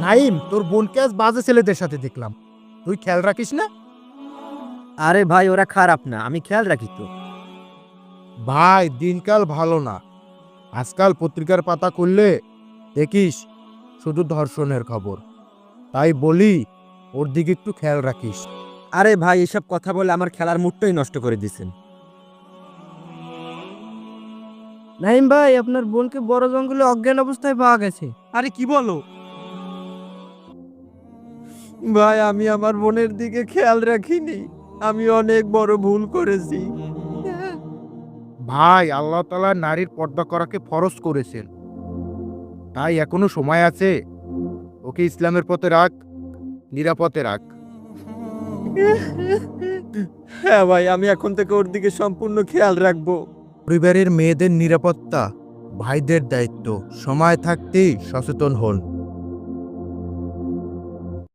নাইম, তোর বোনকে আজ বাজে ছেলেদের সাথে দেখলাম, তুই খেয়াল রাখিস না? আরে ভাই, ওরা খারাপ না, আমি খেয়াল রাখি তো। ভাই, দিনকাল ভালো না। আজকাল পত্রিকার পাতা খুললে দেখিস শুধু ধর্ষণের খবর। তাই বলি, ওর দিকে একটু খেয়াল রাখিস। আরে ভাই, এসব কথা বলে আমার খেলার মুডটাই নষ্ট করে দিছেন। নাইম ভাই, আপনার বোনকে বড় জঙ্গলে অজ্ঞান অবস্থায় পাওয়া গেছে। আরে কি বলো ভাই? আমি আমার বোনের দিকে খেয়াল রাখিনি, আমি অনেক বড় ভুল করেছি। ভাই, আল্লাহ তাআলা নারীর পর্দা করাকে ফরজ করেছেন, তাই এখনো সময় আছে। ওকে ইসলামের পথে রাখ, নিরাপদে রাখ। হ্যাঁ ভাই, আমি এখন থেকে ওর দিকে সম্পূর্ণ খেয়াল রাখবো। পরিবারের মেয়েদের নিরাপত্তা ভাইদের দায়িত্ব। সময় থাকতেই সচেতন হন।